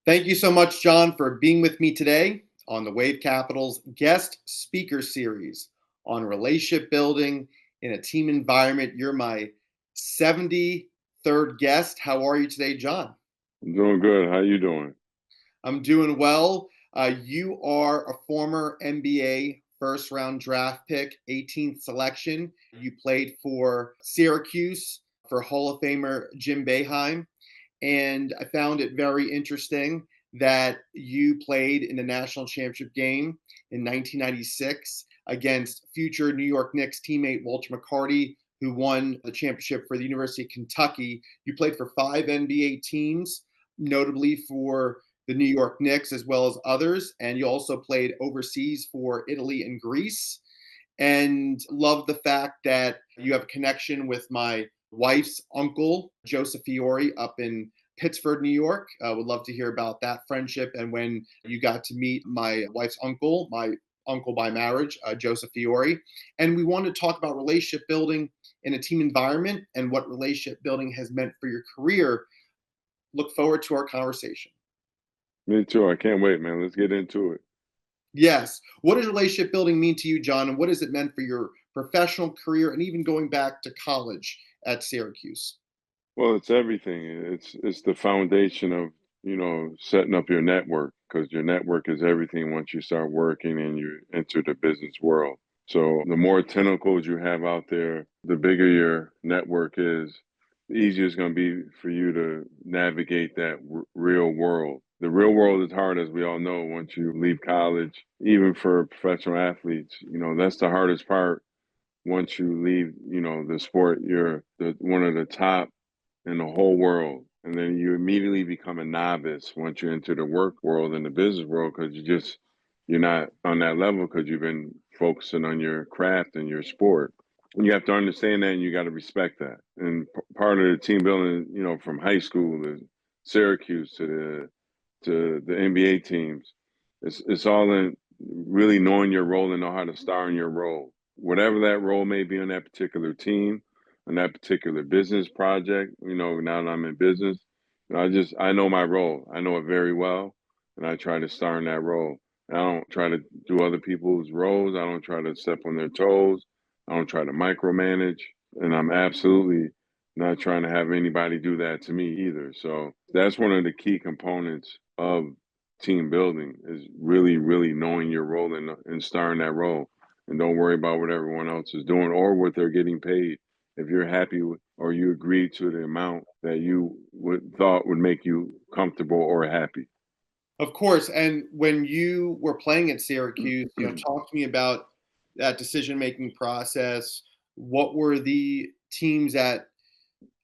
Thank you so much, John, for being with me today on the WaveCapital's guest speaker series on relationship building in a team environment. You're my 73rd guest. How are you today, John? I'm doing good. How you doing? I'm doing well. You are a former NBA first round draft pick, 18th selection. You played for Syracuse for Hall of Famer Jim Boeheim. And I found it very interesting that you played in the national championship game in 1996 against future New York Knicks teammate Walter McCarty, who won the championship for the University of Kentucky. You played for 5 NBA teams, notably for the New York Knicks as well as others. And you also played overseas for Italy and Greece. And love the fact that you have a connection with my wife's uncle, Joseph Fiore, up in Pittsford, New York. Would love to hear about that friendship and when you got to meet my wife's uncle, my uncle by marriage, Joseph Fiore. And we wanted to talk about relationship building in a team environment and what relationship building has meant for your career. Look forward to our conversation. Me too. I can't wait, man. Let's get into it. Yes. What does relationship building mean to you, John? And what has it meant for your professional career and even going back to college at Syracuse? Well, it's everything. It's the foundation of, setting up your network because your network is everything once you start working and you enter the business world. So the more tentacles you have out there, the bigger your network is, the easier it's going to be for you to navigate that real world. The real world is hard, as we all know, once you leave college, even for professional athletes. That's the hardest part. Once you leave, the sport, you're one of the top in the whole world. And then you immediately become a novice once you enter the work world and the business world because you're not on that level because you've been focusing on your craft and your sport. And you have to understand that and you got to respect that. And part of the team building, from high school to Syracuse to the NBA teams, it's all in really knowing your role and know how to star in your role. Whatever that role may be on that particular team, on that particular business project. Now that I'm in business, I know my role. I know it very well, and I try to star in that role. I don't try to do other people's roles. I don't try to step on their toes. I don't try to micromanage, and I'm absolutely not trying to have anybody do that to me either. So that's one of the key components of team building is really, really knowing your role and starring that role. And don't worry about what everyone else is doing or what they're getting paid. If you're happy with, or you agree to the amount that you thought would make you comfortable or happy. Of course. And when you were playing at Syracuse, talk to me about that decision-making process. What were the teams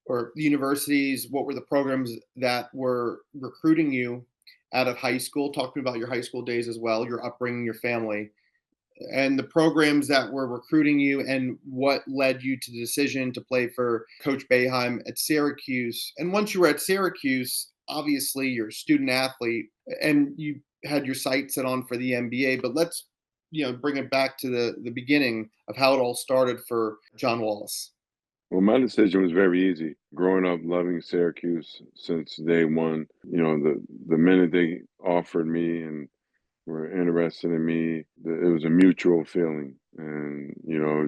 or the universities, what were the programs that were recruiting you out of high school? Talk to me about your high school days as well, your upbringing, your family, and the programs that were recruiting you, and what led you to the decision to play for Coach Boeheim at Syracuse. And once you were at Syracuse, obviously you're a student athlete and you had your sights set on for the NBA. But let's bring it back to the beginning of how it all started for John Wallace. Well, my decision was very easy. Growing up loving Syracuse since day one, the minute they offered me and were interested in me, it was a mutual feeling. And,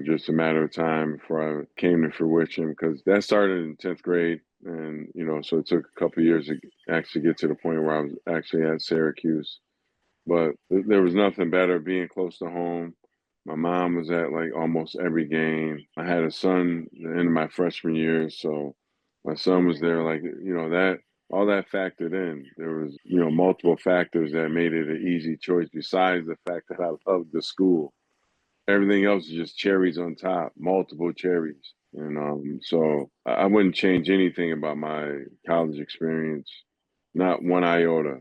just a matter of time before I came to fruition because that started in 10th grade. And, so it took a couple of years to actually get to the point where I was actually at Syracuse. But there was nothing better being close to home. My mom was at like almost every game. I had a son at the end of my freshman year, so my son was there. Like that all that factored in. There was multiple factors that made it an easy choice. Besides the fact that I loved the school, everything else is just cherries on top, multiple cherries. And so I wouldn't change anything about my college experience, not one iota.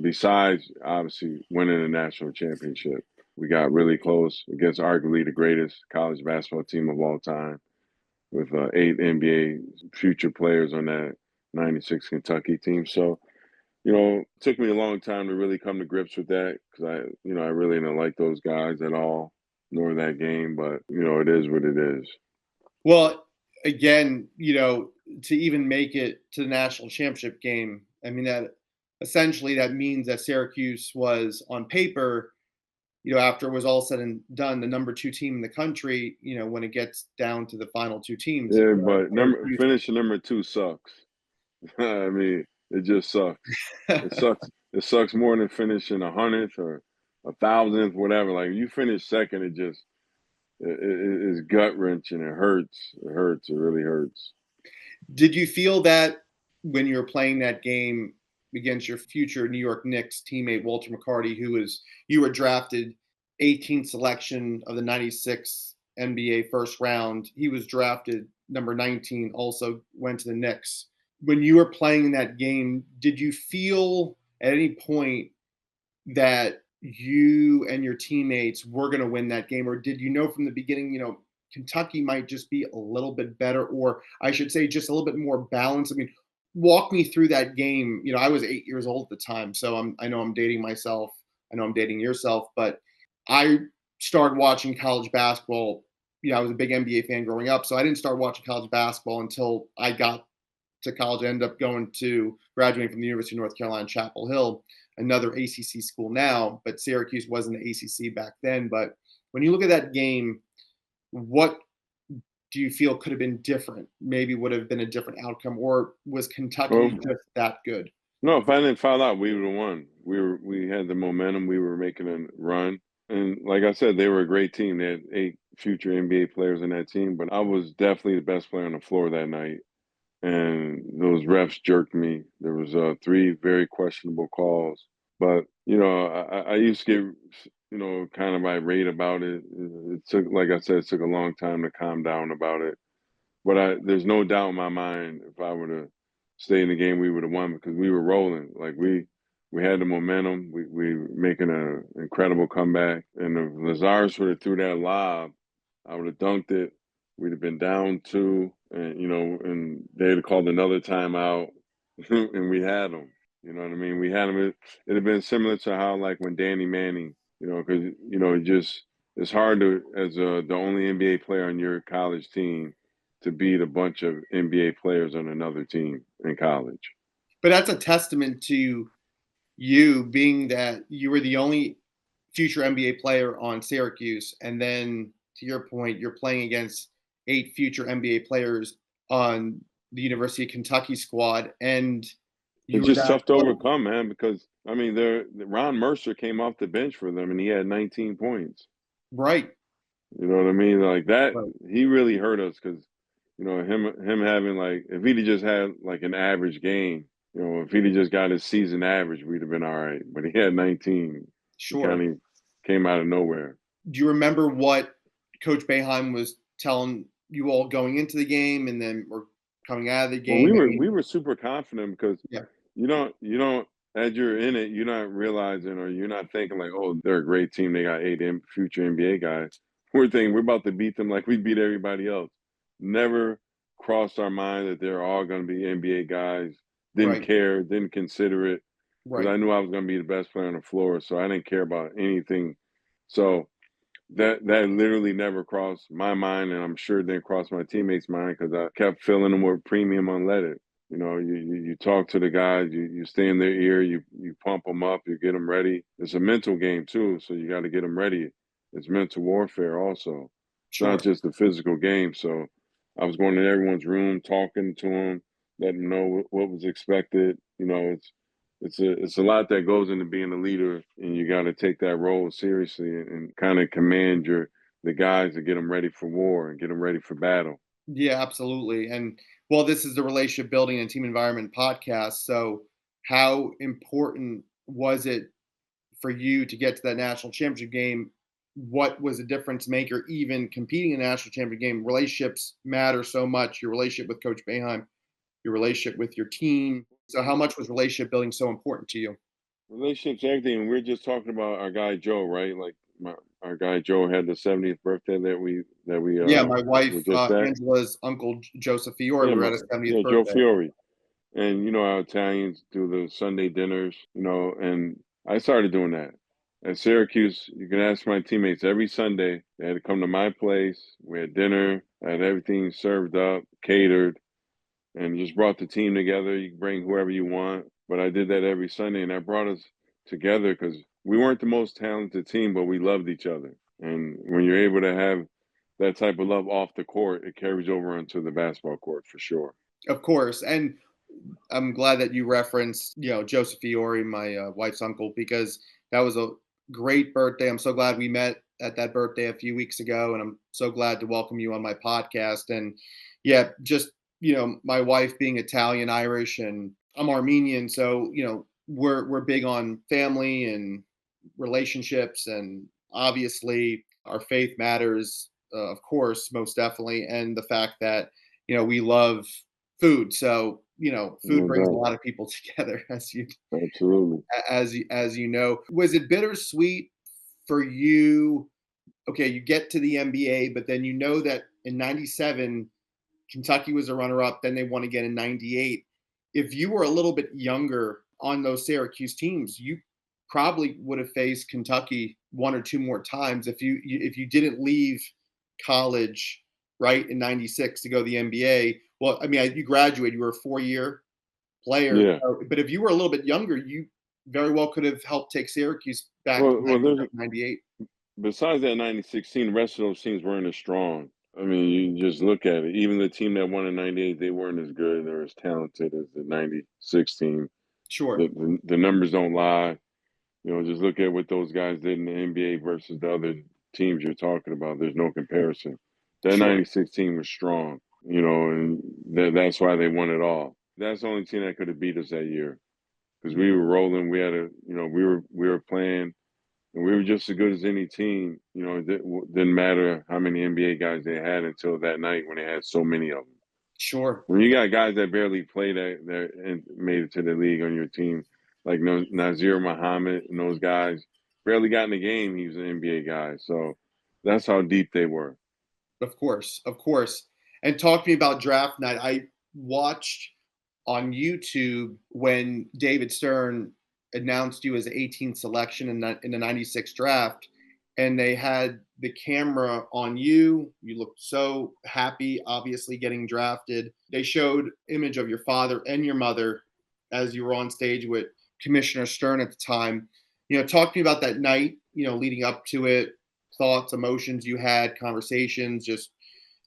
Besides, obviously, winning a national championship, we got really close against arguably the greatest college basketball team of all time with 8 NBA future players on that 96 Kentucky team. So, it took me a long time to really come to grips with that because I really didn't like those guys at all, nor that game, but, it is what it is. Well, again, to even make it to the national championship game, I mean, that essentially that means that Syracuse was on paper, after it was all said and done, the number 2 team in the country, when it gets down to the final 2 teams. Yeah, but Syracuse. finishing number 2 sucks. I mean, it just sucks. It sucks. It sucks more than finishing 100th or 1,000th, whatever. Like you finish second, it's gut wrenching. It hurts. It hurts. It really hurts. Did you feel that when you were playing that game against your future New York Knicks teammate Walter McCarty, you were drafted 18th selection of the 96 NBA first round. He was drafted number 19, also went to the Knicks. When you were playing in that game, did you feel at any point that you and your teammates were going to win that game, or did you know from the beginning, Kentucky might just be a little bit better, or I should say, just a little bit more balanced? I mean, walk me through that game. I was 8 years old at the time, so I know I'm dating myself. I know I'm dating yourself, but I started watching college basketball. I was a big NBA fan growing up, so I didn't start watching college basketball until I got to college. I ended up graduating from the University of North Carolina, Chapel Hill, another ACC school now, but Syracuse wasn't the ACC back then. But when you look at that game, what do you feel could have been different? Maybe would have been a different outcome, or was Kentucky Well, just that good? no, if I didn't foul out, we would have won. We had the momentum. We were making a run, and like I said, they were a great team. They had 8 future NBA players in that team, but I was definitely the best player on the floor that night. And those refs jerked me. There was 3 very questionable calls, but I used to get kind of irate about it. It took, like I said, it took a long time to calm down about it. But there's no doubt in my mind if I would have stayed in the game, we would have won because we were rolling. Like we had the momentum. We were making an incredible comeback. And if Lazarus would have threw that lob, I would have dunked it. We'd have been down 2, and and they'd have called another timeout, and we had them. You know what I mean? We had them. It'd have been similar to how like when Danny Manning, because it's hard to as the only NBA player on your college team to beat a bunch of NBA players on another team in college. But that's a testament to you, being that you were the only future NBA player on Syracuse, and then to your point, you're playing against 8 future NBA players on the University of Kentucky squad, and you It's were just that tough to close. overcome, man, because I mean, Ron Mercer came off the bench for them and he had 19 points. Right, You know what I mean? Like that, right, he really hurt us because, him having like, if he'd have just had like an average game, if he'd have just got his season average, we'd have been all right. But he had 19. He sure. kind of came out of nowhere. Do you remember what Coach Boeheim was telling you all going into the game, and then we're coming out of the Well, game? we I were mean, we were super confident because yeah, you don't as you're in it, you're not realizing or you're not thinking like, oh, they're a great team. They got 8 future NBA guys. We're thinking we're about to beat them like we beat everybody else. Never crossed our mind that they're all going to be NBA guys. Didn't right, care, didn't consider it because right. I knew I was going to be the best player on the floor, so I didn't care about anything. So that literally never crossed my mind, and I'm sure it didn't cross my teammates' mind because I kept filling them with premium unleaded. You talk to the guys, you stay in their ear, you pump them up, you get them ready. It's a mental game too, so you got to get them ready. It's mental warfare also. It's not Sure. just a physical game. So I was going in everyone's room, talking to them, letting them know what was expected. It's a lot that goes into being a leader, and you got to take that role seriously and kind of command the guys to get them ready for war and get them ready for battle. Yeah, absolutely. And well, this is the relationship building and team environment podcast. So, how important was it for you to get to that national championship game? What was a difference maker, even competing in a national championship game? Relationships matter so much. Your relationship with Coach Boeheim, your relationship with your team. So, how much was relationship building so important to you? Relationships, everything. And we're just talking about our guy Joe, right? Like our guy Joe had the 70th birthday that we Yeah, my wife, were just at. Angela's uncle Joseph Fiore, Yeah, we were at his 70th yeah, Joe birthday. Fiore. And you know how Italians do the Sunday dinners, and I started doing that. At Syracuse, you can ask my teammates every Sunday, they had to come to my place. We had dinner, I had everything served up, catered, and just brought the team together. You can bring whoever you want. but I did that every Sunday, and that brought us together because we weren't the most talented team, but we loved each other. And when you're able to have that type of love off the court, it carries over onto the basketball court for sure. Of course. And I'm glad that you referenced, Joseph Fiore, my wife's uncle, because that was a great birthday. I'm so glad we met at that birthday a few weeks ago, and I'm so glad to welcome you on my podcast. And yeah, just my wife being Italian, Irish, and I'm Armenian, so we're big on family and relationships, and obviously our faith matters, of course, most definitely, and the fact that we love food. So food No brings a doubt. lot of people together, Absolutely. as you know. Was it bittersweet for you? Okay, you get to the NBA, but then that in '97 Kentucky was a runner-up. Then they won again in '98. If you were a little bit younger on those Syracuse teams, you probably would have faced Kentucky one or two more times if you didn't leave college right in '96 to go to the NBA. Well, I mean, you graduated, you were a 4-year player, Yeah. but if you were a little bit younger, you very well could have helped take Syracuse back to Well, there's 98. besides that 96 team, the rest of those teams weren't as strong. I mean, you just look at it. Even the team that won in '98, they weren't as good or as talented as the '96 team. Sure, The numbers don't lie. Just look at what those guys did in the NBA versus the other teams you're talking about. There's no comparison. That sure, '96 team was strong, and that's why they won it all. That's the only team that could have beat us that year because we were rolling. We had we were playing, and we were just as good as any team. Didn't matter how many NBA guys they had until that night when they had so many of them. sure. When you got guys that barely played that and made it to the league on your team, like Nazir Muhammad and those guys, barely got in the game. He was an NBA guy, so that's how deep they were. Of course, of course. And talk to me about draft night. I watched on YouTube when David Stern announced you as the 18th selection in the '96 draft, and they had the camera on you. You looked so happy, obviously getting drafted. They showed image of your father and your mother as you were on stage with Commissioner Stern at the time. Talk to me about that night. Leading up to it, thoughts, emotions you had, conversations, just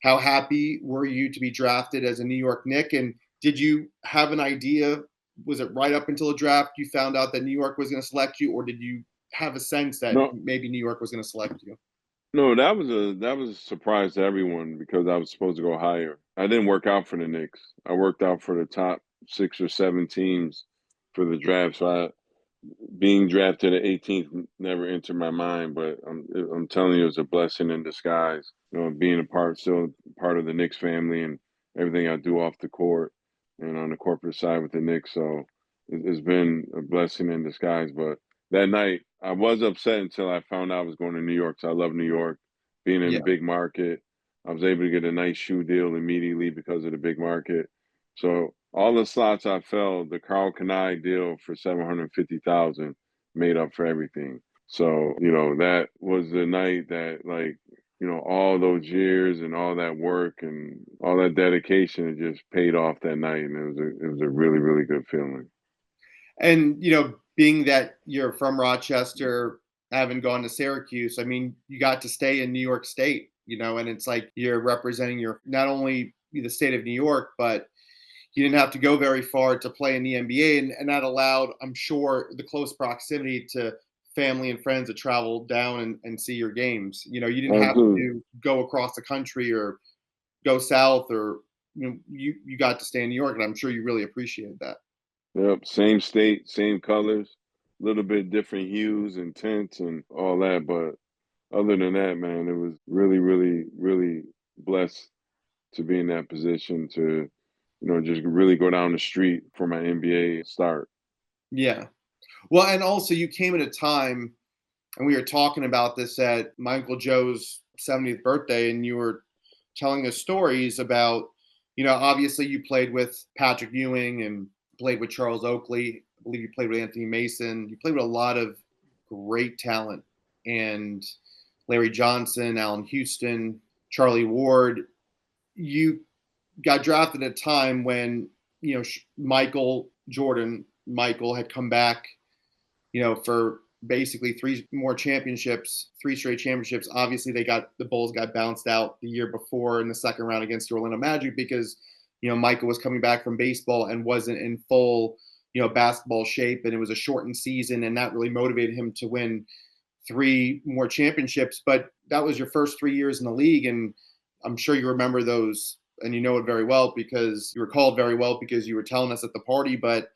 how happy were you to be drafted as a New York Knick? And did you have an idea? Was it right up until the draft you found out that New York was going to select you, or did you have a sense that No, maybe New York was going to select you? no, that was a surprise to everyone because I was supposed to go higher. I didn't work out for the Knicks. I worked out for the top 6 or 7 teams for the draft. So being drafted at 18th never entered my mind, but I'm telling you, it was a blessing in disguise. Being still part of the Knicks family and everything I do off the court and on the corporate side with the Knicks. So it's been a blessing in disguise. But that night, I was upset until I found out I was going to New York. So I love New York, being in a Yeah, big market. I was able to get a nice shoe deal immediately because of the big market. So all the slots I filled, the Carl Kanai deal for 750,000 made up for everything. So that was the night that all those years and all that work and all that dedication, it just paid off that night, and it was a really really good feeling. and being that you're from Rochester, having gone to Syracuse, I mean, you got to stay in New York State, and it's like you're representing your not only the state of New York, but he didn't have to go very far to play in the NBA, and that allowed, I'm sure, the close proximity to family and friends to travel down and see your games. You didn't have Absolutely. to go across the country or go south, or you got to stay in New York, and I'm sure you really appreciated that. Yep, same state, same colors, a little bit different hues and tints and all that, but other than that, man, it was really really really blessed to be in that position to, just really go down the street for my NBA start. Yeah. Well, and also you came at a time, and we were talking about this at my Uncle Joe's 70th birthday, and you were telling us stories about, obviously you played with Patrick Ewing and played with Charles Oakley. I believe you played with Anthony Mason. You played with a lot of great talent, and Larry Johnson, Allen Houston, Charlie Ward. You got drafted at a time when, Michael Jordan Michael had come back, for basically three straight championships. Obviously, the Bulls got bounced out the year before in the second round against the Orlando Magic because, Michael was coming back from baseball and wasn't in full, basketball shape, and it was a shortened season, and that really motivated him to win three more championships. But that was your first 3 years in the league, and I'm sure you remember those, and you know it very well because you recall it very well because you were telling us at the party. But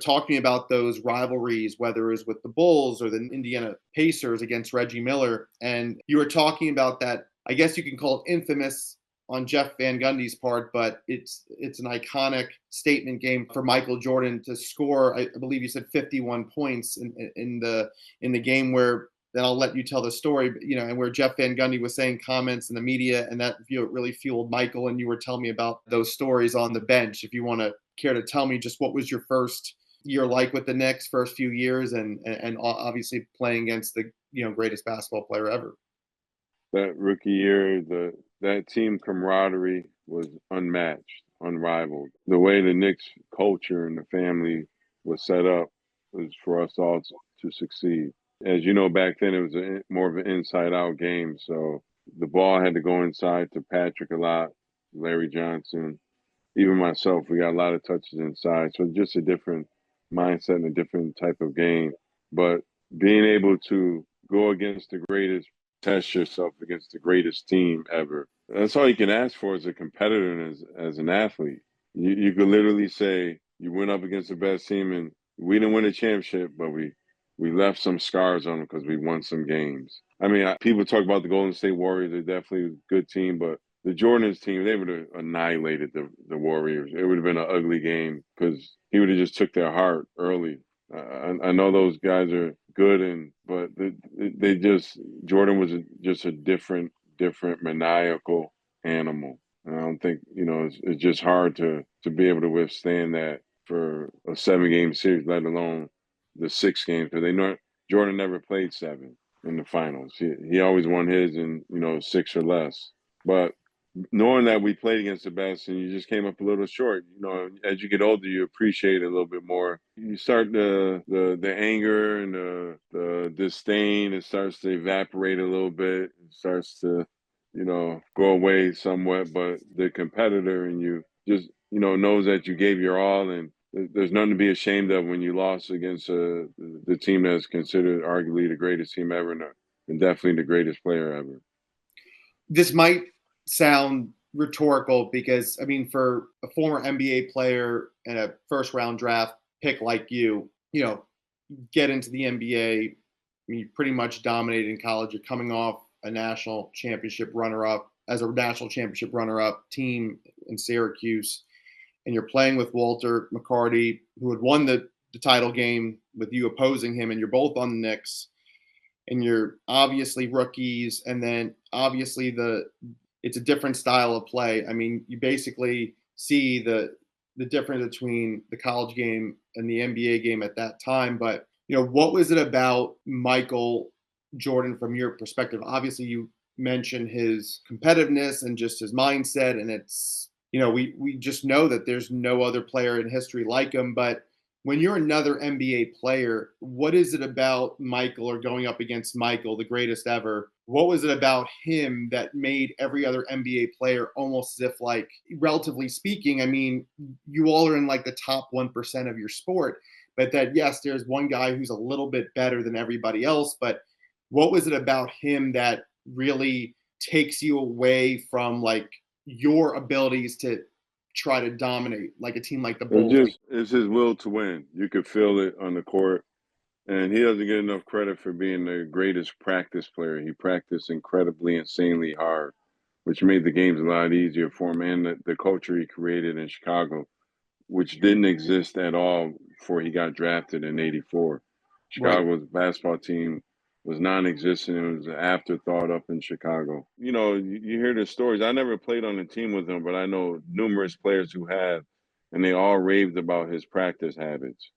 talk to me about those rivalries, whether it was with the Bulls or the Indiana Pacers against Reggie Miller. And you were talking about that, I guess you can call it infamous on Jeff Van Gundy's part, but it's an iconic statement game for Michael Jordan to score. I believe you said 51 points in the game where. Then I'll let you tell the story, and where Jeff Van Gundy was saying comments in the media, and that really fueled Michael. And you were telling me about those stories on the bench. If you want to care to tell me just what was your first year like with the Knicks, first few years, and obviously playing against the greatest basketball player ever. That rookie year, that team camaraderie was unmatched, unrivaled. The way the Knicks culture and the family was set up was for us all to succeed. As you know, back then it was more of an inside-out game, so the ball had to go inside to Patrick a lot, Larry Johnson, even myself. We got a lot of touches inside, so just a different mindset and a different type of game. But being able to go against the greatest, test yourself against the greatest team ever, that's all you can ask for as a competitor and as an athlete. You could literally say you went up against the best team, and we didn't win a championship, but we left some scars on them because we won some games. I mean, people talk about the Golden State Warriors. They're definitely a good team, but the Jordan's team, they would have annihilated the Warriors. It would have been an ugly game because he would have just took their heart early. I know those guys are good, but Jordan was just a different maniacal animal. And I don't think, it's just hard to be able to withstand that for a 7-game series, let alone the 6 games, because Jordan never played 7 in the finals. He always won his in 6 or less. But knowing that we played against the best and you just came up a little short, as you get older, you appreciate it a little bit more. You start the anger and the disdain. It starts to evaporate a little bit. It starts to go away somewhat. But the competitor in you just knows that you gave your all, and there's nothing to be ashamed of when you lost against the team that's considered arguably the greatest team ever and definitely the greatest player ever. This might sound rhetorical because, I mean, for a former NBA player and a first-round draft pick like you, get into the NBA, you pretty much dominated in college. You're coming off a national championship runner-up team in Syracuse. And you're playing with Walter McCarty, who had won the title game with you opposing him, and you're both on the Knicks, and you're obviously rookies, and then obviously it's a different style of play. I mean, you basically see the difference between the college game and the NBA game at that time. But, what was it about Michael Jordan from your perspective? Obviously, you mentioned his competitiveness and just his mindset, and it's, we just know that there's no other player in history like him. But when you're another NBA player, what is it about Michael, or going up against Michael, the greatest ever? What was it about him that made every other NBA player almost as if, like, relatively speaking, I mean, you all are in like the top 1% of your sport, but that, yes, there's one guy who's a little bit better than everybody else. But what was it about him that really takes you away from like your abilities to try to dominate like a team like the Bulls? It's his will to win. You could feel it on the court. And he doesn't get enough credit for being the greatest practice player. He practiced incredibly, insanely hard, which made the games a lot easier for him, and the culture he created in Chicago, which didn't exist at all before he got drafted in '84. Chicago's basketball team was non-existent. It was an afterthought up in Chicago. You hear the stories. I never played on a team with him, but I know numerous players who have, and they all raved about his practice habits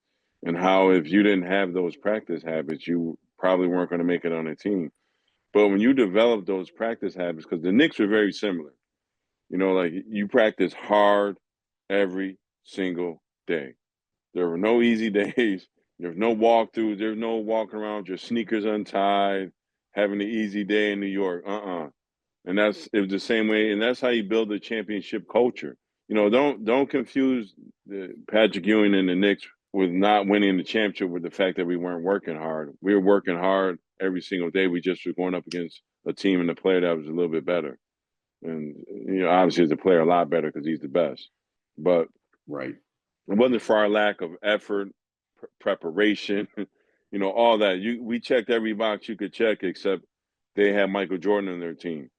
and how if you didn't have those practice habits, you probably weren't going to make it on a team. But when you develop those practice habits, because the Knicks were very similar, like you practice hard every single day. There were no easy days. There's no walkthroughs. There's no walking around with your sneakers untied, having an easy day in New York. And it was the same way, and that's how you build a championship culture. Don't confuse the Patrick Ewing and the Knicks with not winning the championship with the fact that we weren't working hard. We were working hard every single day. We just were going up against a team and a player that was a little bit better. And obviously, as a player, a lot better because he's the best. But right, it wasn't for our lack of effort, preparation, all that. We checked every box you could check except they had Michael Jordan on their team.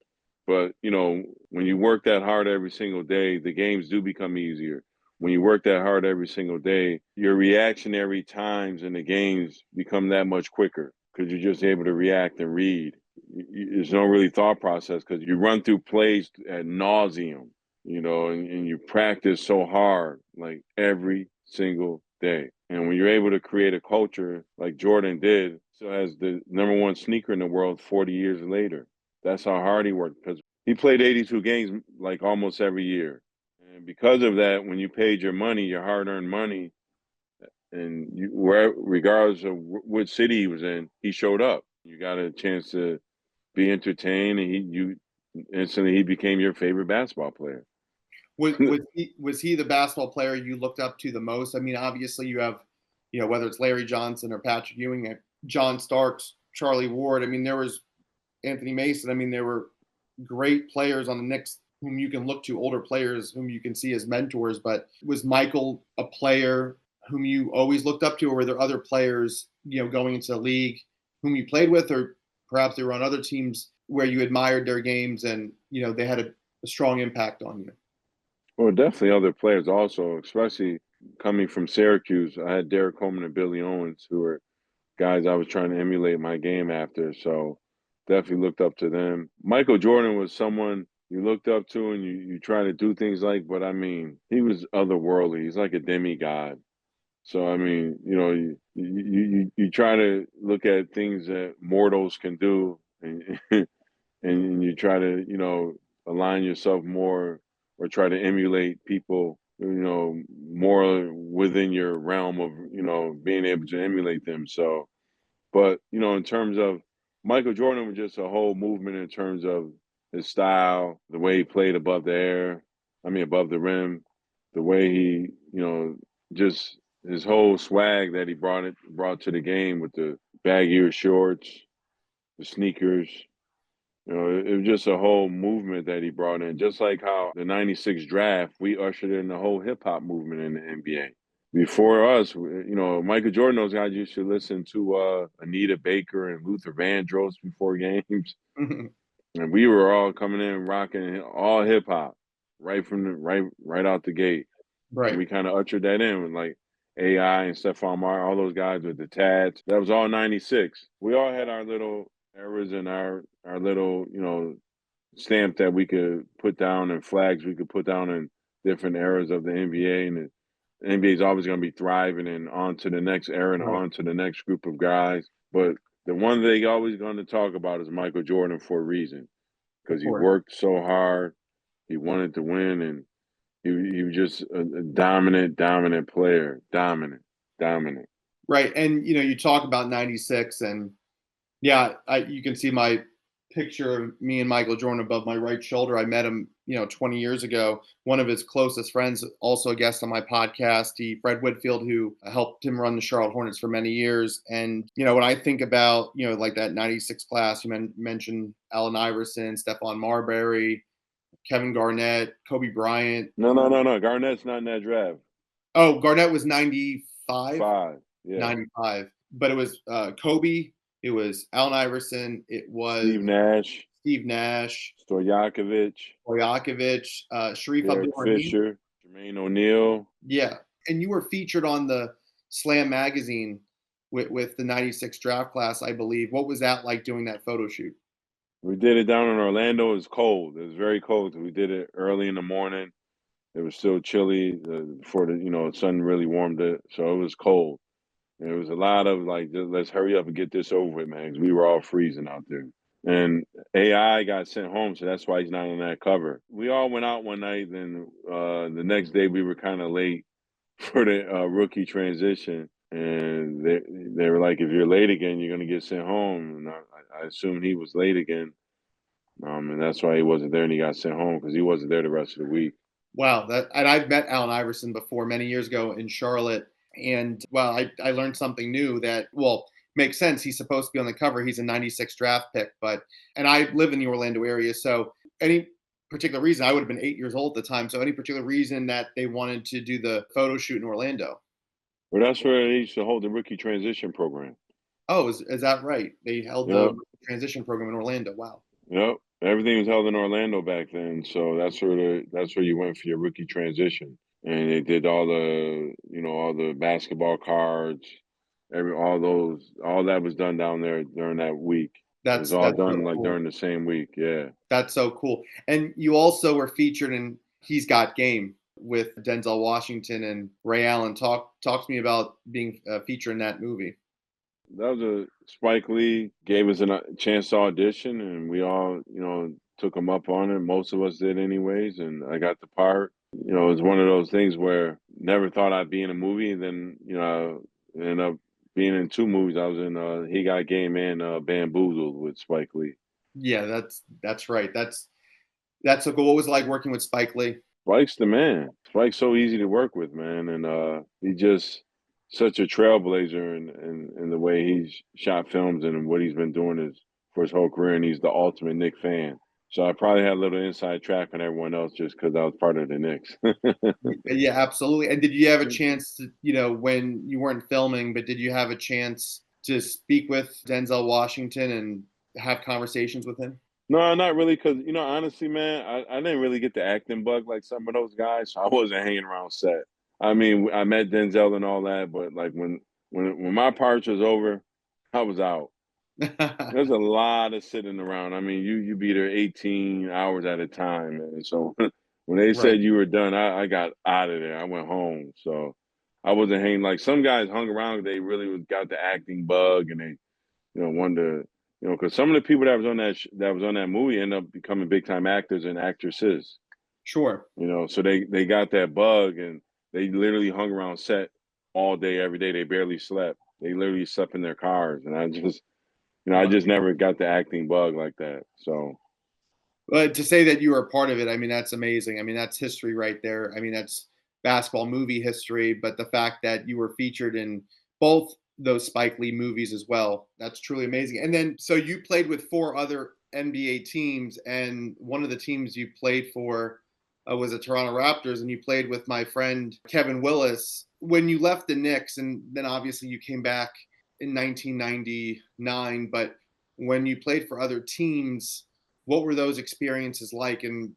But, when you work that hard every single day, the games do become easier. When you work that hard every single day, your reactionary times in the games become that much quicker because you're just able to react and read. There's no really thought process because you run through plays ad nauseum, and you practice so hard, like every single day. And when you're able to create a culture like Jordan did, so as the number one sneaker in the world 40 years later, that's how hard he worked because he played 82 games like almost every year. And because of that, when you paid your money, your hard-earned money, and regardless of which city he was in, he showed up. You got a chance to be entertained, and instantly he became your favorite basketball player. Was he the basketball player you looked up to the most? I mean, obviously you have, whether it's Larry Johnson or Patrick Ewing, John Starks, Charlie Ward. I mean, there was Anthony Mason. I mean, there were great players on the Knicks whom you can look to, older players whom you can see as mentors. But was Michael a player whom you always looked up to, or were there other players, going into the league whom you played with, or perhaps they were on other teams where you admired their games and, they had a strong impact on you? Well, definitely other players also, especially coming from Syracuse. I had Derek Coleman and Billy Owens, who were guys I was trying to emulate my game after. So definitely looked up to them. Michael Jordan was someone you looked up to and you try to do things like, but I mean, he was otherworldly. He's like a demigod. So I mean, you try to look at things that mortals can do, and and you try to align yourself more or try to emulate people more within your realm of being able to emulate them. So, but in terms of Michael Jordan was just a whole movement in terms of his style, the way he played above above the rim, the way he just his whole swag that he brought to the game with the baggier shorts, the sneakers. It was just a whole movement that he brought in, just like how the '96 draft, we ushered in the whole hip hop movement in the NBA. Before us, Michael Jordan, those guys used to listen to Anita Baker and Luther Vandross before games. And we were all coming in rocking all hip hop right from right out the gate. Right. And we kind of ushered that in with like AI and Stephon Martin, all those guys with the tats. That was all '96. We all had our little eras and our little stamp that we could put down and flags we could put down in different eras of the NBA. And the NBA is always going to be thriving and on to the next era and on to the next group of guys. But the one they always going to talk about is Michael Jordan for a reason, because he worked so hard, he wanted to win, and he was just a dominant player, dominant. Right, and you talk about '96, and yeah, you can see my picture of me and Michael Jordan above my right shoulder. I met him, 20 years ago. One of his closest friends, also a guest on my podcast, Fred Whitfield, who helped him run the Charlotte Hornets for many years. And, when I think about, like that '96 class, you mentioned Allen Iverson, Stephon Marbury, Kevin Garnett, Kobe Bryant. No. Garnett's not in that draft. Oh, Garnett was 95? 95. But it was Kobe, it was Allen Iverson, it was Steve Nash, Stojakovic, Sharif Derek Abdul-Rahim. Fisher, Jermaine O'Neal. Yeah, and you were featured on the Slam magazine with the '96 draft class, I believe. What was that like, doing that photo shoot? We did it down in Orlando. It was cold. It was very cold. We did it early in the morning. It was still chilly before the sun really warmed it, so it was cold. And it was a lot of like, let's hurry up and get this over with, man, because we were all freezing out there. And AI got sent home, so that's why he's not on that cover. We all went out one night, and the next day we were kind of late, for the rookie transition, and they were like, if you're late again, you're gonna get sent home. And I assumed he was late again, and that's why he wasn't there, and he got sent home because he wasn't there the rest of the week. Wow, that and I've met Allen Iverson before many years ago in Charlotte, and well, I learned something new that makes sense. He's supposed to be on the cover. He's a '96 draft pick, but and I live in the Orlando area, so any particular reason I would have been 8 years old at the time. So any particular reason that they wanted to do the photo shoot in Orlando? But that's where they used to hold the rookie transition program. Oh, is that right? They held the Yep, transition program in Orlando. Wow. yep. Everything was held in Orlando back then, so that's where you went for your rookie transition. And they did all the basketball cards, all that was done down there during that week. It was all That's so done like cool. during the same week. Yeah, That's so cool. And you also were featured in He's Got Game with Denzel Washington and Ray Allen. Talk to me about being featured in that movie. that was a Spike Lee gave us a chance to audition, and we all took him up on it. Most of us did, anyways, and I got the part. It was one of those things where never thought I'd be in a movie, and then ended up being in two movies. I was in He Got Game and Bamboozled with Spike Lee. Yeah, that's right. That's so cool. What was it like working with Spike Lee? Spike's the man. Spike's so easy to work with, man, and he just such a trailblazer in the way he's shot films and what he's been doing for his whole career, and he's the ultimate Knicks fan. So I probably had a little inside track on everyone else just because I was part of the Knicks. Yeah, absolutely. And did you have a chance to, when you weren't filming, but did you have a chance to speak with Denzel Washington and have conversations with him? No, not really, because honestly, man, I didn't really get the acting bug like some of those guys, so I wasn't hanging around set. I mean, I met Denzel and all that, but like when my parts was over, I was out. There's a lot of sitting around. I mean, you be there 18 hours at a time, man. So when they Right. said you were done, I got out of there. I went home. So I wasn't hanging like some guys hung around. They really got the acting bug, and they wanted to because some of the people that was on that was on that movie end up becoming big time actors and actresses. Sure. So they got that bug, and they literally hung around set all day, every day. They barely slept. They literally slept in their cars, and I Wow. just never got the acting bug like that. So But to say that you were a part of it, I mean, that's amazing. I mean, that's history right there. I mean, that's basketball movie history. But the fact that you were featured in both those Spike Lee movies as well, that's truly amazing. And then, so you played with four other NBA teams, and one of the teams you played for was the Toronto Raptors, and you played with my friend Kevin Willis. When you left the Knicks, and then obviously you came back in 1999, but when you played for other teams, what were those experiences like? And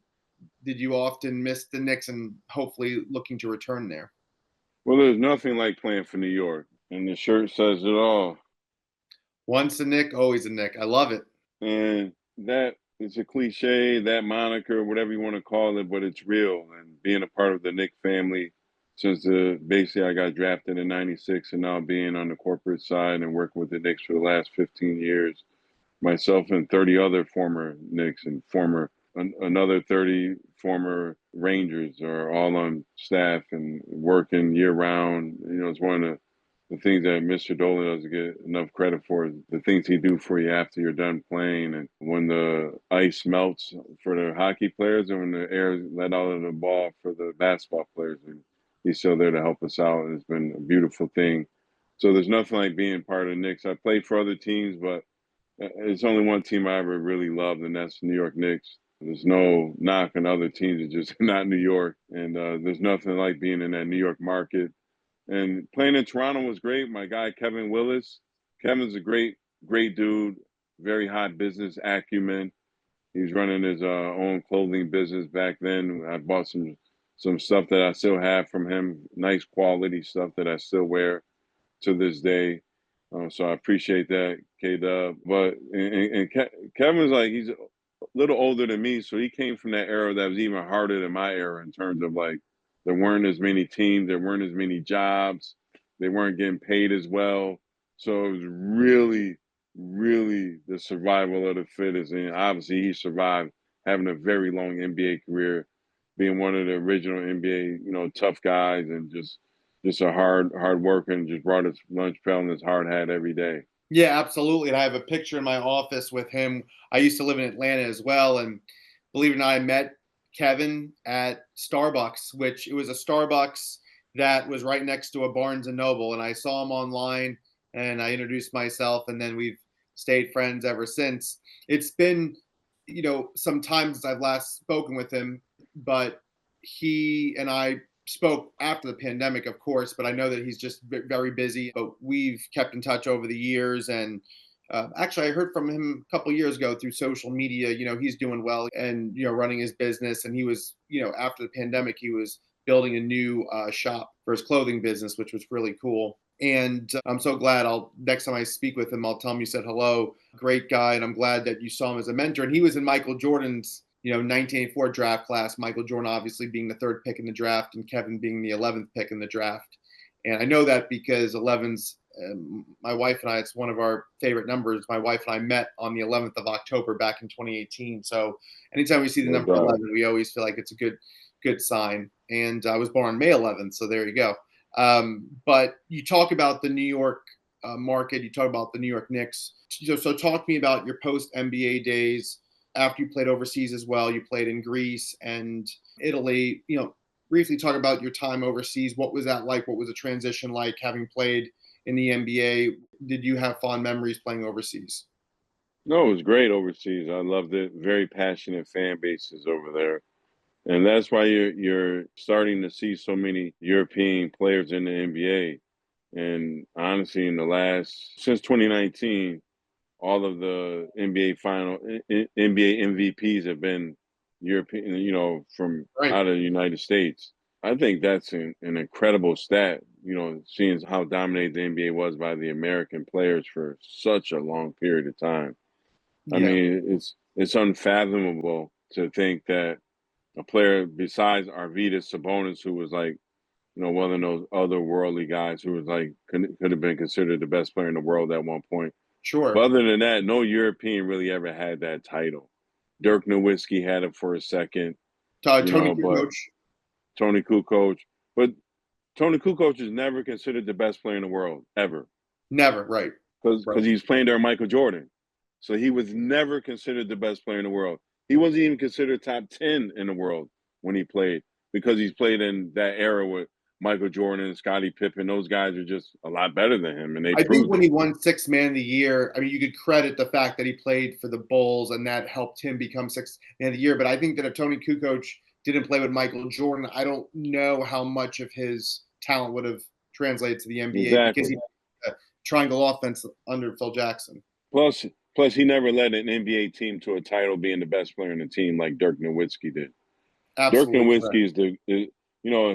did you often miss the Knicks and hopefully looking to return there? well, there's nothing like playing for New York, and the shirt says it all. Once a Knick, always a Knick. I love it. And that is a cliche, that moniker, whatever you want to call it, but it's real. And being a part of the Nick family since basically I got drafted in '96, and now being on the corporate side and working with the Knicks for the last 15 years, myself and 30 other former Knicks and another 30 former Rangers are all on staff and working year round. It's one of the things that Mr. Dolan doesn't get enough credit for is the things he do for you after you're done playing, and when the ice melts for the hockey players and when the air is let out of the ball for the basketball players. And he's still there to help us out, and it's been a beautiful thing. So there's nothing like being part of the Knicks. I played for other teams, but it's only one team I ever really loved, and that's New York Knicks. There's no knock on other teams; it's just not New York. And there's nothing like being in that New York market. And playing in Toronto was great. My guy Kevin Willis, Kevin's a great dude. Very hot business acumen. He's running his own clothing business back then. I bought some stuff that I still have from him. Nice quality stuff that I still wear to this day. So I appreciate that, K Dub. But Kevin's like he's a little older than me, so he came from that era that was even harder than my era in terms of like there weren't as many teams, there weren't as many jobs, they weren't getting paid as well. So it was really, really the survival of the fittest. And obviously he survived having a very long NBA career, being one of the original NBA, tough guys and just just a hard worker and just brought his lunch pail and his hard hat every day. Yeah, absolutely. And I have a picture in my office with him. I used to live in Atlanta as well. And believe it or not, I met Kevin at Starbucks, which it was a Starbucks that was right next to a Barnes and Noble. And I saw him online and I introduced myself. And then we've stayed friends ever since. It's been, some time since I've last spoken with him, but he and I spoke after the pandemic, of course, but I know that he's just very busy. But we've kept in touch over the years, and actually, I heard from him a couple years ago through social media. He's doing well and running his business. And he was, after the pandemic, he was building a new shop for his clothing business, which was really cool. And I'm so glad. Next time I speak with him, I'll tell him you said hello. Great guy, and I'm glad that you saw him as a mentor. And he was in Michael Jordan's 1984 draft class, Michael Jordan obviously being the third pick in the draft and Kevin being the 11th pick in the draft. And I know that because 11's, my wife and I, it's one of our favorite numbers. My wife and I met on the 11th of October back in 2018. So anytime we see the number 11, we always feel like it's a good sign. And I was born on May 11th, so there you go. But you talk about the New York market, you talk about the New York Knicks. So talk to me about your post-NBA days. After you played overseas as well, you played in Greece and Italy. Briefly talk about your time overseas. What was that like? What was the transition like having played in the NBA? Did you have fond memories playing overseas? No, it was great overseas. I loved it. Very passionate fan bases over there. And that's why you're starting to see so many European players in the NBA. And honestly, since 2019, all of the NBA MVPs have been European, from Right. out of the United States. I think that's an incredible stat, seeing how dominated the NBA was by the American players for such a long period of time. I Yeah. mean, it's unfathomable to think that a player besides Arvydas Sabonis, who was like, one of those otherworldly guys who was like could have been considered the best player in the world at one point. But Sure. other than that, no European really ever had that title. Dirk Nowitzki had it for a second, Tony but Kukoc. Tony Kukoc. But Tony Kukoc is never considered the best player in the world, ever. Never. Right. Because he's playing there Michael Jordan. So he was never considered the best player in the world. He wasn't even considered top 10 in the world when he played, because he's played in that era with Michael Jordan and Scottie Pippen. Those guys are just a lot better than him, and they I think proved when it. he won Sixth Man of the Year, I mean, you could credit the fact that he played for the Bulls and that helped him become Sixth Man of the Year. But I think that if Tony Kukoc didn't play with Michael Jordan, I don't know how much of his talent would have translated to the NBA because Exactly. he triangle offense under Phil Jackson. Plus, plus, he never led an NBA team to a title being the best player in the team like Dirk Nowitzki did. Dirk Absolutely correct. Nowitzki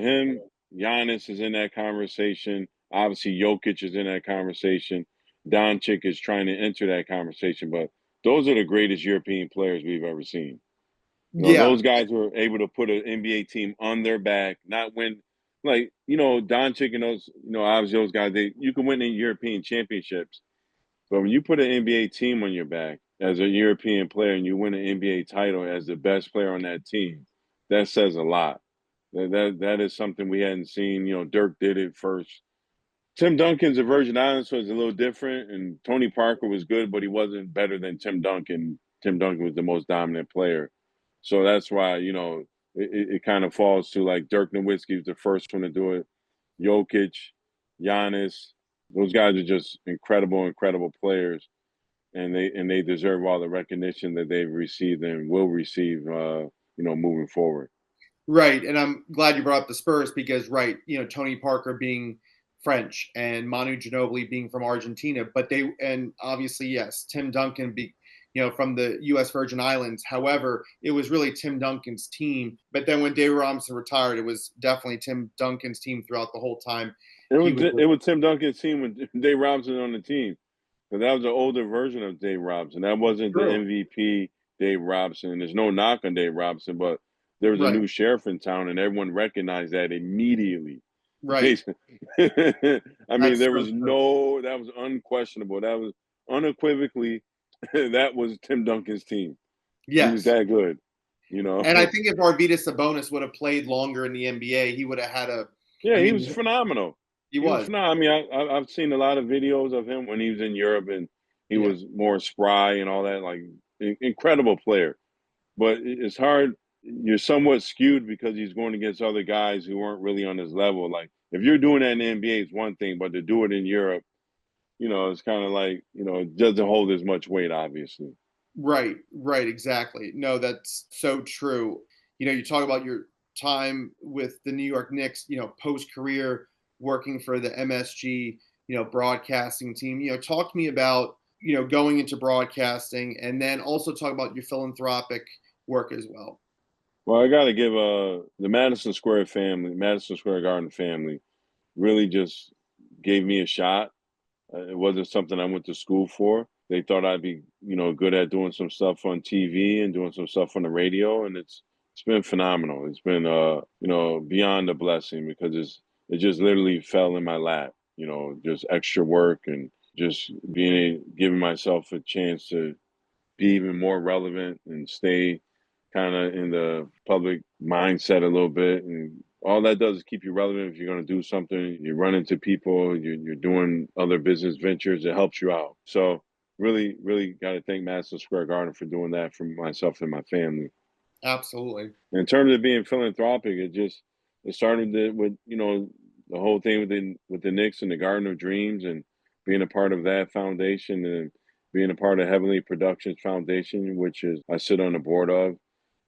him. Giannis is in that conversation. Obviously, Jokic is in that conversation. Doncic is trying to enter that conversation, but those are the greatest European players we've ever seen. Yeah, Those guys were able to put an NBA team on their back, not win. Doncic and those, obviously those guys, you can win in European championships, but when you put an NBA team on your back as a European player and you win an NBA title as the best player on that team, that says a lot. That is something we hadn't seen. Dirk did it first. Tim Duncan's a Virgin Islands, so it's a little different. And Tony Parker was good, but he wasn't better than Tim Duncan. Tim Duncan was the most dominant player. So that's why, it kind of falls to like Dirk Nowitzki was the first one to do it. Jokic, Giannis, those guys are just incredible players, and they deserve all the recognition that they've received and will receive, moving forward. right. And I'm glad you brought up the Spurs because, right, Tony Parker being French and Manu Ginobili being from Argentina, and obviously, yes, Tim Duncan from the U.S. Virgin Islands. However, it was really Tim Duncan's team. But then when David Robinson retired, it was definitely Tim Duncan's team throughout the whole time. It was Tim Duncan's team with Dave Robinson on the team. But that was an older version of Dave Robinson. That wasn't the True. MVP Dave Robinson. There's no knock on Dave Robinson, but there was a Right. new sheriff in town, and everyone recognized that immediately. Right. I mean, That's there so was true. that was unquestionable. That was unequivocally, that was Tim Duncan's team. He was Yes. that good. And I think if Arvydas Sabonis would have played longer in the NBA, he would have had a Yeah, I he mean, was phenomenal. he He was was. phenomenal. I mean, I've seen a lot of videos of him when he was in Europe, and he Yeah. was more spry and all that. Like, incredible player. But it's hard. You're somewhat skewed because he's going against other guys who weren't really on his level. Like, if you're doing that in the NBA, it's one thing, but to do it in Europe, it's kind of like, it doesn't hold as much weight, obviously. Right, right, exactly. No, that's so true. You talk about your time with the New York Knicks, post career working for the MSG, broadcasting team. Talk to me about, going into broadcasting and then also talk about your philanthropic work as well. Well, I got to give the Madison Square family, Madison Square Garden family, really just gave me a shot. It wasn't something I went to school for. They thought I'd be, good at doing some stuff on TV and doing some stuff on the radio, and it's been phenomenal. It's been, beyond a blessing because it just literally fell in my lap. Just extra work and just giving myself a chance to be even more relevant and stay kind of in the public mindset a little bit. And all that does is keep you relevant. If you're going to do something, you run into people, you're doing other business ventures, it helps you out. So really, really got to thank Madison Square Garden for doing that for myself and my family. Absolutely. In terms of being philanthropic, it started with the whole thing with the Knicks and the Garden of Dreams and being a part of that foundation and being a part of Heavenly Productions Foundation, which is I sit on the board of.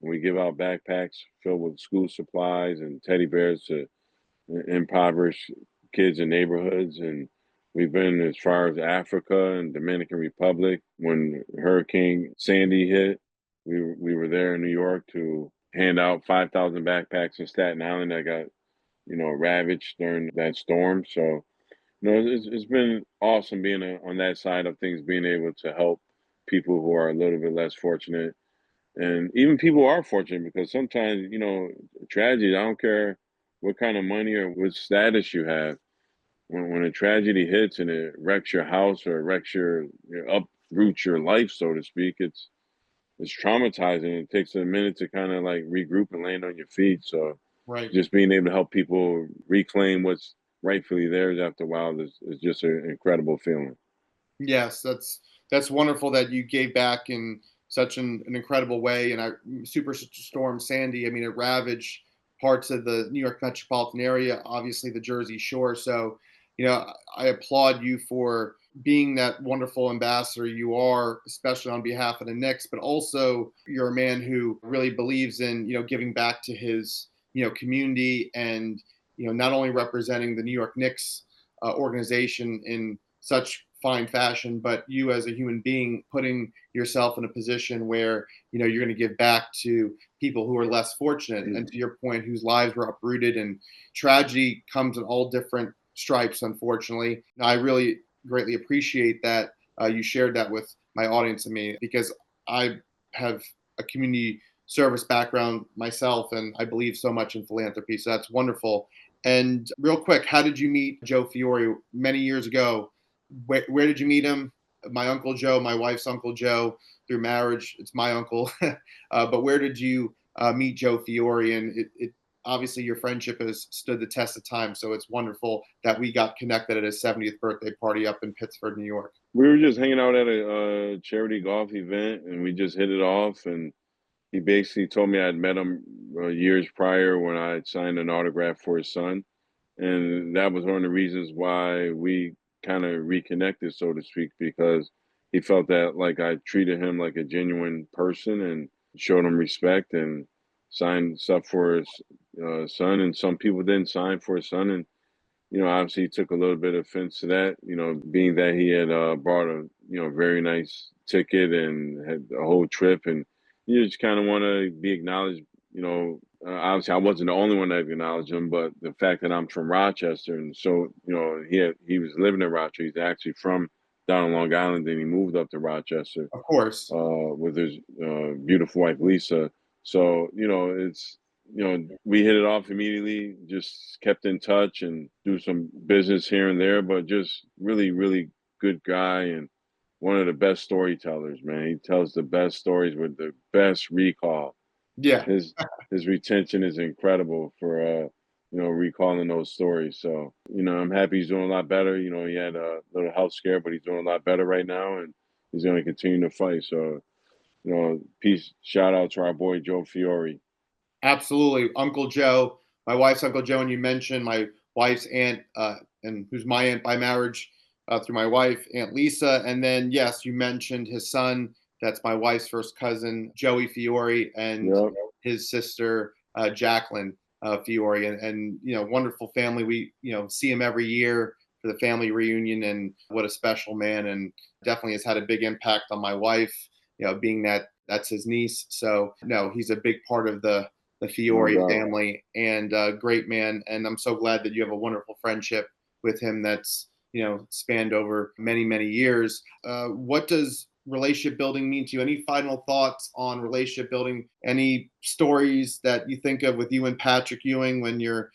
And we give out backpacks filled with school supplies and teddy bears to impoverished kids in neighborhoods. And we've been as far as Africa and Dominican Republic. When Hurricane Sandy hit, we were there in New York to hand out 5,000 backpacks in Staten Island that got ravaged during that storm. So it's been awesome being on that side of things, being able to help people who are a little bit less fortunate, and even people are fortunate because sometimes tragedy. I don't care what kind of money or what status you have. When a tragedy hits and it wrecks your house or it wrecks uproots your life, so to speak, it's traumatizing. It takes a minute to kind of like regroup and land on your feet. So Right. just being able to help people reclaim what's rightfully theirs after a while is just an incredible feeling. Yes, that's wonderful that you gave back in such an incredible way. And Superstorm Sandy, I mean, it ravaged parts of the New York metropolitan area, obviously the Jersey Shore. So, I applaud you for being that wonderful ambassador you are, especially on behalf of the Knicks. But also, you're a man who really believes in giving back to his community and not only representing the New York Knicks organization in such fine fashion, but you as a human being putting yourself in a position where you're going to give back to people who are less fortunate, and to your point, whose lives were uprooted. And tragedy comes in all different stripes, unfortunately. I really greatly appreciate that you shared that with my audience and me, because I have a community service background myself, and I believe so much in philanthropy. So that's wonderful. And real quick, how did you meet Joe Fiore many years ago? Where did you meet him? My uncle Joe, my wife's uncle Joe, through marriage. It's my uncle. But where did you meet Joe Fiore? And it obviously your friendship has stood the test of time. So it's wonderful that we got connected at his 70th birthday party up in Pittsford, New York. We were just hanging out at a charity golf event, and we just hit it off. And he basically told me I'd met him years prior when I had signed an autograph for his son, and that was one of the reasons why we kind of reconnected, so to speak, because he felt that like I treated him like a genuine person and showed him respect and signed stuff for his son, and some people didn't sign for his son, and obviously he took a little bit of offense to that, being that he had bought a, very nice ticket and had a whole trip. And you just kind of want to be acknowledged, obviously I wasn't the only one that acknowledged him, but the fact that I'm from Rochester. And so, he was living in Rochester. He's actually from down on Long Island, and he moved up to Rochester Of course. with his beautiful wife, Lisa. So, we hit it off immediately, just kept in touch and do some business here and there, but just really, really good guy and one of the best storytellers, man. He tells the best stories with the best recall. Yeah. His his retention is incredible for recalling those stories. So, I'm happy he's doing a lot better. He had a little health scare, but he's doing a lot better right now, and he's going to continue to fight. So, peace, shout out to our boy Joe Fiore. Absolutely. Uncle Joe, my wife's Uncle Joe, and you mentioned my wife's aunt, and who's my aunt by marriage through my wife, Aunt Lisa. And then, yes, you mentioned his son. That's my wife's first cousin, Joey Fiore, and Yep, his sister, Jacqueline Fiore. Wonderful family. We, see him every year for the family reunion, and what a special man. And definitely has had a big impact on my wife, being that that's his niece. So, no, he's a big part of the no Fiore doubt. family, and great man. And I'm so glad that you have a wonderful friendship with him that's spanned over many many years. What does relationship building mean to you? Any final thoughts on relationship building? Any stories that you think of with you and Patrick Ewing when you're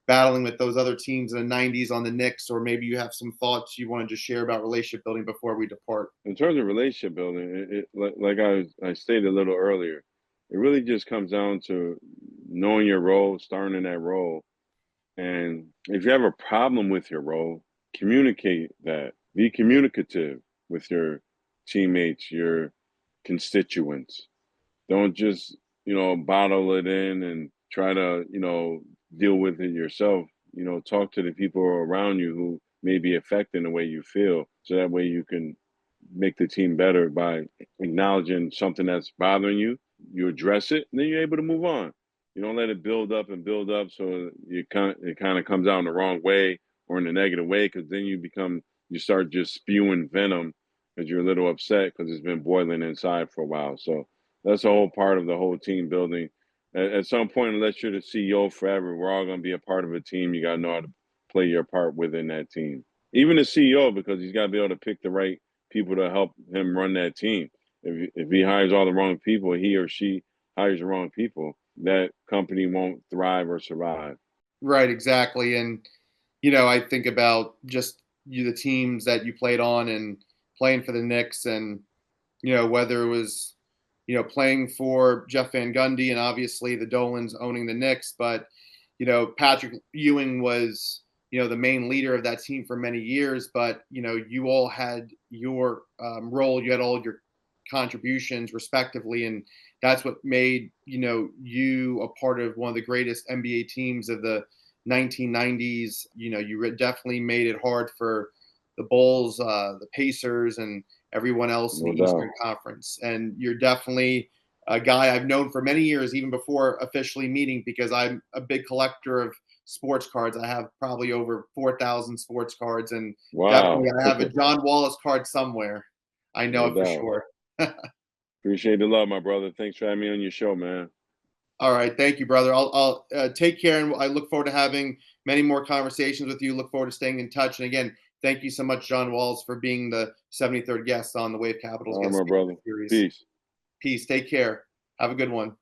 battling with those other teams in the 90s on the Knicks, or maybe you have some thoughts you want to just share about relationship building before we depart? In terms of relationship building, like I stated a little earlier, it really just comes down to knowing your role, starting in that role. And if you have a problem with your role, communicate that. Be communicative with your teammates, your constituents. Don't just, bottle it in and try to, deal with it yourself. Talk to the people around you who may be affecting the way you feel. So that way you can make the team better by acknowledging something that's bothering you. You address it, and then you're able to move on. You don't let it build up and build up, so it kind of comes out in the wrong way or in a negative way, because then you start just spewing venom because you're a little upset because it's been boiling inside for a while. So that's a whole part of the whole team building. At some point, unless you're the CEO forever, we're all going to be a part of a team. You got to know how to play your part within that team. Even the CEO, because he's got to be able to pick the right people to help him run that team. If he hires all the wrong people, he or she hires the wrong people, that company won't thrive or survive. Right, exactly. And I think about just the teams that you played on and playing for the Knicks, and whether it was playing for Jeff Van Gundy and obviously the Dolans owning the Knicks, but Patrick Ewing was the main leader of that team for many years. But you all had your role, you had all your contributions respectively, and that's what made you a part of one of the greatest NBA teams of the 1990s. You definitely made it hard for the Bulls, the Pacers, and everyone else in No the Eastern doubt. Conference. And you're definitely a guy I've known for many years, even before officially meeting, because I'm a big collector of sports cards. I have probably over 4,000 sports cards, and definitely Wow. I have a John Wallace card somewhere. I know No it for doubt. sure. Appreciate the love, my brother. Thanks for having me on your show, man. All right, thank you, brother. I'll take care, and I look forward to having many more conversations with you. Look forward to staying in touch. And again, thank you so much, John Walls, for being the 73rd guest on the Wave Capitals All right, Guest my Speaker brother. Series. Peace. Peace. Take care. Have a good one.